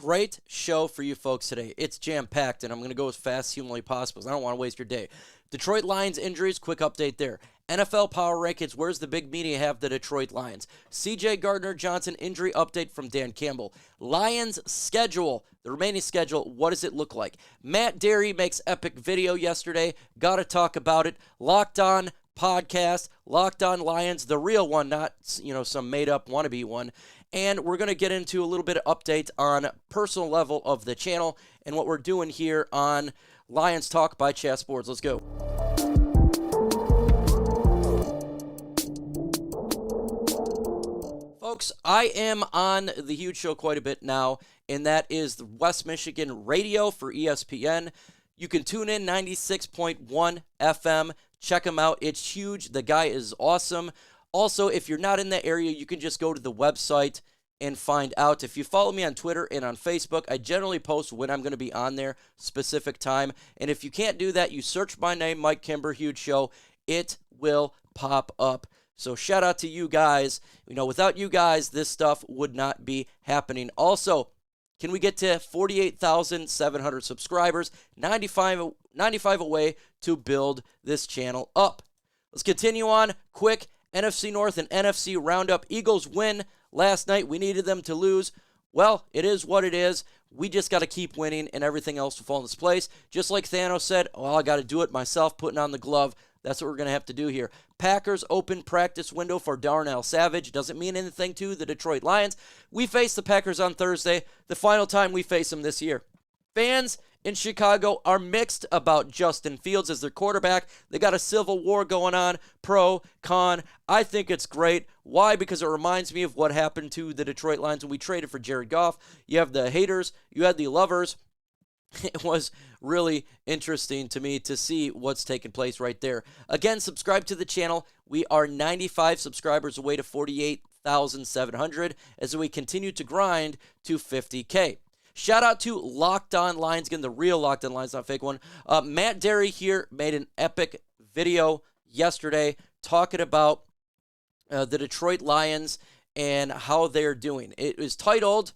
great show for you folks today. It's jam-packed, and I'm going to go as fast as humanly possible. I don't want to waste your day. Detroit Lions injuries, quick update there. NFL Power Rankings, where's the big media have the Detroit Lions? CJ Gardner-Johnson injury update from Dan Campbell. Lions schedule, the remaining schedule, what does it look like? Matt Derry makes epic video yesterday. Got to talk about it. Locked On podcast, Locked On Lions, the real one, not some made-up wannabe one. And we're going to get into a little bit of update on personal level of the channel and what we're doing here on Lions Talk by Chat Sports. Let's go. Folks, I am on the huge show quite a bit now, and that is the West Michigan Radio for ESPN. You can tune in 96.1 FM. Check him out. It's huge. The guy is awesome. Also, if you're not in that area, you can just go to the website and find out. If you follow me on Twitter and on Facebook, I generally post when I'm going to be on there, specific time. And if you can't do that, you search my name, Mike Kimber, huge show. It will pop up. So shout out to you guys. Without you guys, this stuff would not be happening. Also, can we get to 48,700 subscribers? 95 away to build this channel up. Let's continue on. Quick, NFC North and NFC Roundup. Eagles win last night. We needed them to lose. Well, it is what it is. We just got to keep winning, and everything else will fall into place. Just like Thanos said, I got to do it myself, putting on the glove. That's what we're going to have to do here. Packers open practice window for Darnell Savage. Doesn't mean anything to the Detroit Lions. We face the Packers on Thursday, the final time we face them this year. Fans in Chicago are mixed about Justin Fields as their quarterback. They got a civil war going on, pro, con. I think it's great. Why? Because it reminds me of what happened to the Detroit Lions when we traded for Jared Goff. You have the haters, you had the lovers. It was really interesting to me to see what's taking place right there. Again, subscribe to the channel. We are 95 subscribers away to 48,700 as we continue to grind to 50K. Shout out to Locked On Lions, again, the real Locked On Lions, not fake one. Matt Derry here made an epic video yesterday talking about the Detroit Lions and how they're doing. It was titled,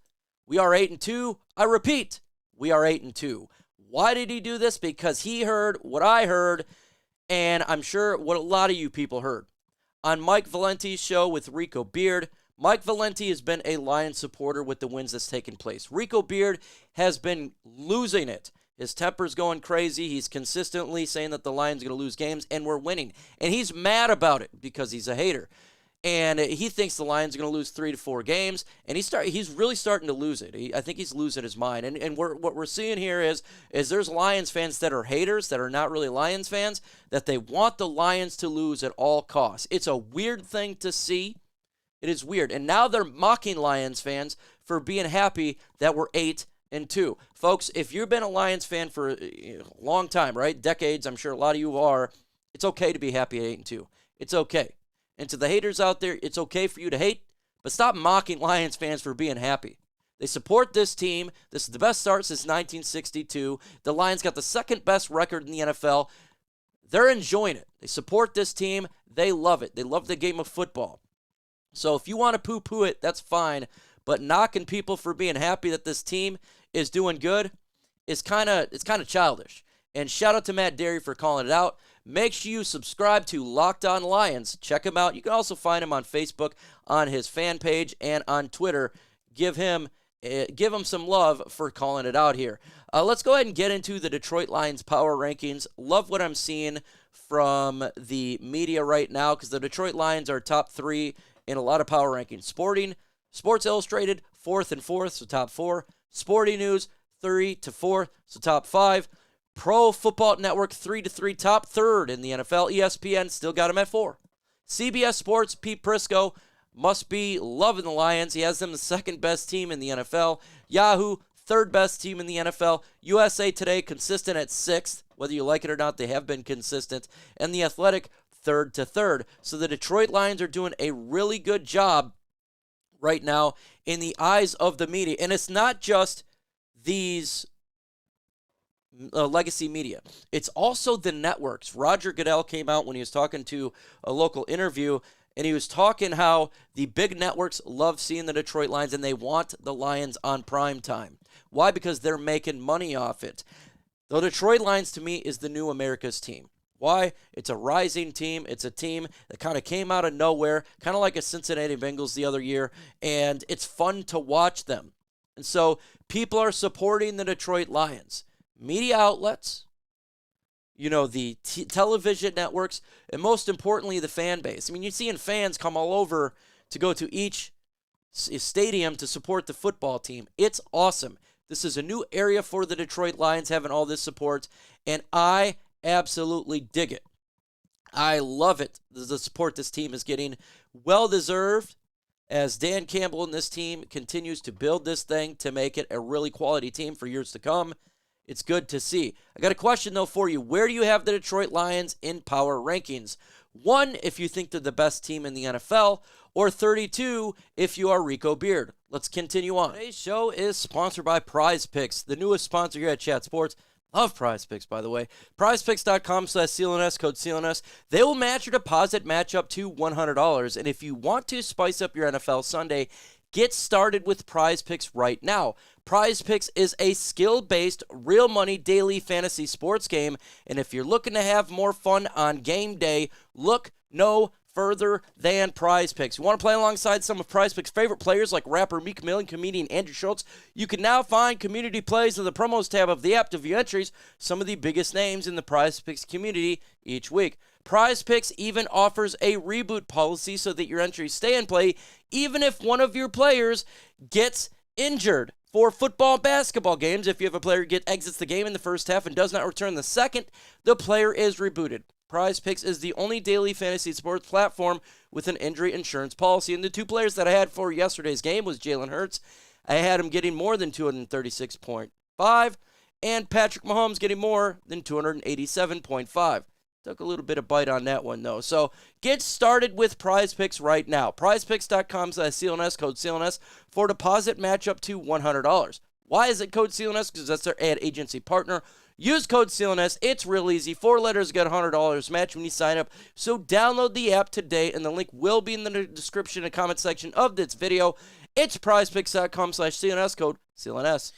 "We are 8-2. I repeat, we are 8-2. Why did he do this? Because he heard what I heard, and I'm sure what a lot of you people heard. On Mike Valenti's show with Rico Beard, Mike Valenti has been a Lions supporter with the wins that's taken place. Rico Beard has been losing it. His temper's going crazy. He's consistently saying that the Lions are going to lose games, and we're winning. And he's mad about it because he's a hater. And he thinks the Lions are going to lose 3 to 4 games, and he's really starting to lose it. I think he's losing his mind. And what we're seeing here is there's Lions fans that are haters, that are not really Lions fans, that they want the Lions to lose at all costs. It's a weird thing to see. It is weird. And now they're mocking Lions fans for being happy that we're 8-2. Folks, if you've been a Lions fan for a long time, right, decades, I'm sure a lot of you are, it's okay to be happy at 8-2. It's okay. And to the haters out there, it's okay for you to hate, but stop mocking Lions fans for being happy. They support this team. This is the best start since 1962. The Lions got the second best record in the NFL. They're enjoying it. They support this team. They love it. They love the game of football. So if you want to poo-poo it, that's fine. But knocking people for being happy that this team is doing good is kind of childish. And shout out to Matt Derry for calling it out. Make sure you subscribe to Locked On Lions. Check him out. You can also find him on Facebook, on his fan page, and on Twitter. Give him some love for calling it out here. Let's go ahead and get into the Detroit Lions power rankings. Love what I'm seeing from the media right now because the Detroit Lions are top 3 in a lot of power rankings. Sports Illustrated, 4th and 4th, so top 4. Sporting News, 3 to 4, so top 5. Pro Football Network, 3 to 3, top 3rd in the NFL. ESPN still got him at 4. CBS Sports, Pete Prisco must be loving the Lions. He has them the second best team in the NFL. Yahoo, 3rd best team in the NFL. USA Today, consistent at 6th. Whether you like it or not, they have been consistent. And The Athletic, 3rd to 3rd. So the Detroit Lions are doing a really good job right now in the eyes of the media. And it's not just these legacy media. It's also the networks. Roger Goodell came out when he was talking to a local interview, and he was talking how the big networks love seeing the Detroit Lions, and they want the Lions on prime time. Why? Because they're making money off it. The Detroit Lions, to me, is the new America's team. Why? It's a rising team. It's a team that kind of came out of nowhere, kind of like a Cincinnati Bengals the other year, and it's fun to watch them. And so people are supporting the Detroit Lions. Media outlets, the television networks, and most importantly, the fan base. I mean, you're seeing fans come all over to go to each stadium to support the football team. It's awesome. This is a new area for the Detroit Lions having all this support, and I absolutely dig it. I love it, the support this team is getting. Well-deserved, as Dan Campbell and this team continues to build this thing to make it a really quality team for years to come. It's good to see. I got a question, though, for you. Where do you have the Detroit Lions in power rankings? 1, if you think they're the best team in the NFL, or 32 if you are Rico Beard. Let's continue on. Today's show is sponsored by Prize Picks, the newest sponsor here at Chat Sports. Love Prize Picks, by the way. PrizePicks.com/CLNS, code CLNS. They will match your deposit match up to $100. And if you want to spice up your NFL Sunday, get started with Prize Picks right now. Prize Picks is a skill-based, real money daily fantasy sports game. And if you're looking to have more fun on game day, look no further than Prize Picks. You want to play alongside some of Prize Picks' favorite players like rapper Meek Mill and comedian Andrew Schultz? You can now find community plays in the promos tab of the app to view entries, some of the biggest names in the Prize Picks community each week. Prize Picks even offers a reboot policy so that your entries stay in play even if one of your players gets injured. For football and basketball games, if you have a player who exits the game in the first half and does not return the second, the player is rebooted. Prize Picks is the only daily fantasy sports platform with an injury insurance policy. And the 2 players that I had for yesterday's game was Jalen Hurts. I had him getting more than 236.5, and Patrick Mahomes getting more than 287.5. Took a little bit of bite on that one, though. So get started with Prize Picks right now. PrizePicks.com/CLNS, code CLNS, for deposit match up to $100. Why is it code CLNS? Because that's their ad agency partner. Use code CLNS. It's real easy. 4 letters get $100 match when you sign up. So download the app today, and the link will be in the description and comment section of this video. It's prizepicks.com/CLNS, code CLNS.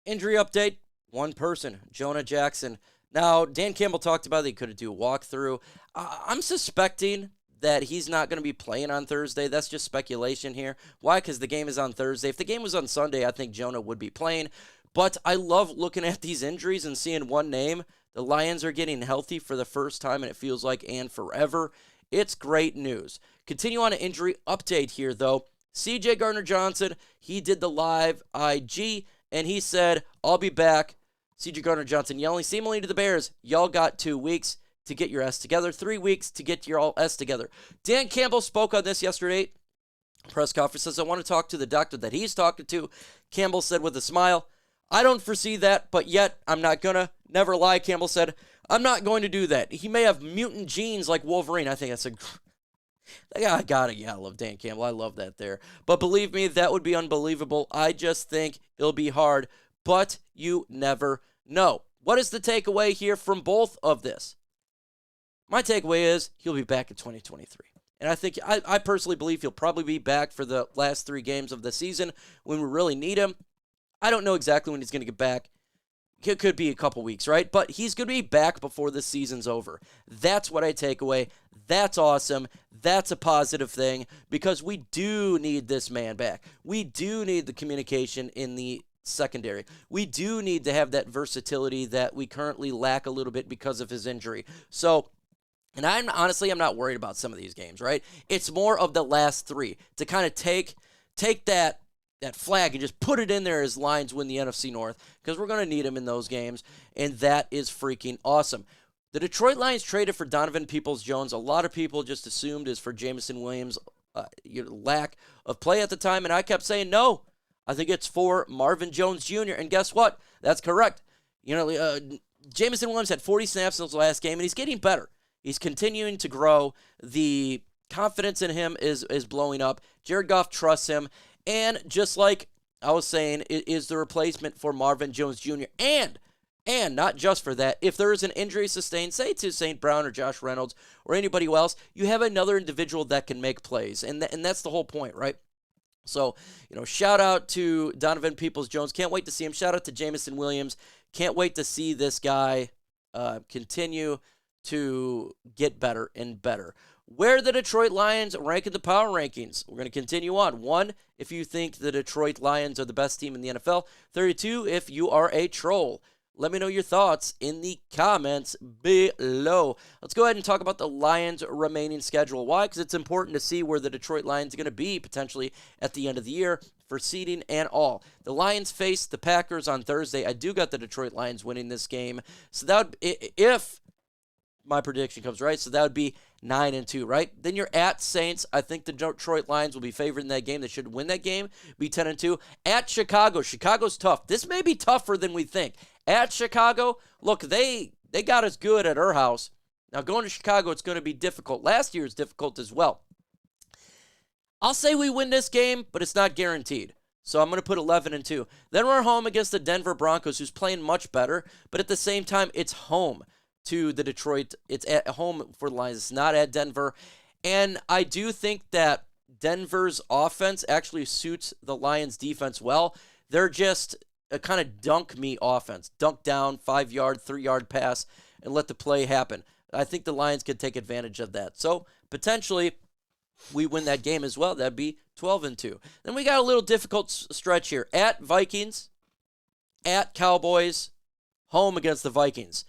Injury update, 1 person, Jonah Jackson. Now, Dan Campbell talked about that he could do a walkthrough. I'm suspecting that he's not going to be playing on Thursday. That's just speculation here. Why? Because the game is on Thursday. If the game was on Sunday, I think Jonah would be playing. But I love looking at these injuries and seeing one name. The Lions are getting healthy for the first time, and it feels like and forever. It's great news. Continue on an injury update here, though. CJ Gardner-Johnson, he did the live IG, and he said, I'll be back. CJ Gardner-Johnson yelling seemingly to the Bears, y'all got 2 weeks to get your S together, 3 weeks to get your all S together. Dan Campbell spoke on this yesterday. Press conference says, I want to talk to the doctor that he's talking to. Campbell said with a smile, I don't foresee that, but yet I'm not going to. Never lie, Campbell said. I'm not going to do that. He may have mutant genes like Wolverine. I think that's I gotta love Dan Campbell. I love that there. But believe me, that would be unbelievable. I just think it'll be hard, but you never know. What is the takeaway here from both of this? My takeaway is he'll be back in 2023. And I personally believe he'll probably be back for the last 3 games of the season when we really need him. I don't know exactly when he's going to get back. It could be a couple weeks, right? But he's going to be back before the season's over. That's what I take away. That's awesome. That's a positive thing because we do need this man back. We do need the communication in the secondary. We do need to have that versatility that we currently lack a little bit because of his injury. So, and I'm not worried about some of these games, right? It's more of the last 3 to kind of take that flag and just put it in there as Lions win the NFC North because we're going to need him in those games, and that is freaking awesome. The Detroit Lions traded for Donovan Peoples-Jones. A lot of people just assumed is for Jameson Williams' lack of play at the time, and I kept saying no. I think it's for Marvin Jones Jr., and guess what? That's correct. Jameson Williams had 40 snaps in his last game, and he's getting better. He's continuing to grow. The confidence in him is blowing up. Jared Goff trusts him. And just like I was saying, it is the replacement for Marvin Jones Jr. And And not just for that, if there is an injury sustained, say to St. Brown or Josh Reynolds or anybody else, you have another individual that can make plays. And that's the whole point, right? So, shout out to Donovan Peoples-Jones. Can't wait to see him. Shout out to Jameson Williams. Can't wait to see this guy continue to get better and better. Where the Detroit Lions rank in the power rankings. We're going to continue on. 1, if you think the Detroit Lions are the best team in the NFL. 32, if you are a troll. Let me know your thoughts in the comments below. Let's go ahead and talk about the Lions' remaining schedule. Why? Because it's important to see where the Detroit Lions are going to be potentially at the end of the year for seeding and all. The Lions face the Packers on Thursday. I do got the Detroit Lions winning this game. So that would, if my prediction comes right, so that would be 9-2, right? Then you're at Saints. I think the Detroit Lions will be favored in that game. They should win that game, be 10-2. At Chicago. Chicago's tough. This may be tougher than we think. At Chicago, look, they got us good at our house. Now, going to Chicago, it's going to be difficult. Last year is difficult as well. I'll say we win this game, but it's not guaranteed. So I'm going to put 11-2. Then we're home against the Denver Broncos, who's playing much better. But at the same time, it's home to the Detroit. It's at home for the Lions. It's not at Denver. And I do think that Denver's offense actually suits the Lions' defense well. They're just a kind of dunk me offense. Dunk down, 5-yard, 3-yard pass, and let the play happen. I think the Lions could take advantage of that. So potentially we win that game as well. That'd be 12-2. Then we got a little difficult stretch here. At Vikings, at Cowboys, home against the Vikings.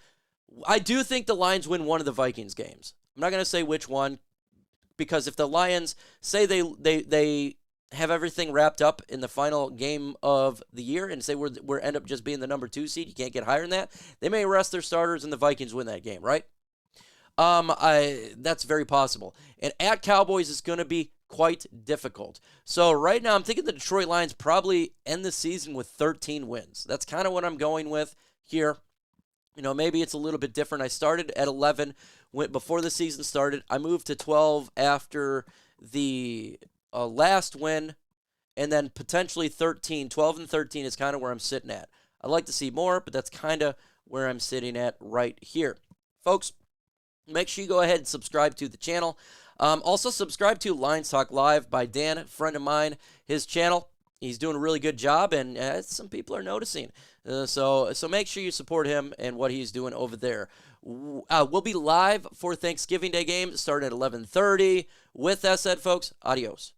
I do think the Lions win one of the Vikings games. I'm not going to say which one, because if the Lions say they have everything wrapped up in the final game of the year and say we're end up just being the number 2 seed, you can't get higher than that, they may rest their starters and the Vikings win that game, right? That's very possible. And at Cowboys is going to be quite difficult. So right now I'm thinking the Detroit Lions probably end the season with 13 wins. That's kind of what I'm going with here. Maybe it's a little bit different. I started at 11 before the season started. I moved to 12 after the last win, and then potentially 13. 12 and 13 is kind of where I'm sitting at. I'd like to see more, but that's kind of where I'm sitting at right here. Folks, make sure you go ahead and subscribe to the channel. Also, subscribe to Lions Talk Live by Dan, a friend of mine. His channel, he's doing a really good job, and some people are noticing. So make sure you support him and what he's doing over there. We'll be live for Thanksgiving Day game starting at 11:30. With that said, folks, adios.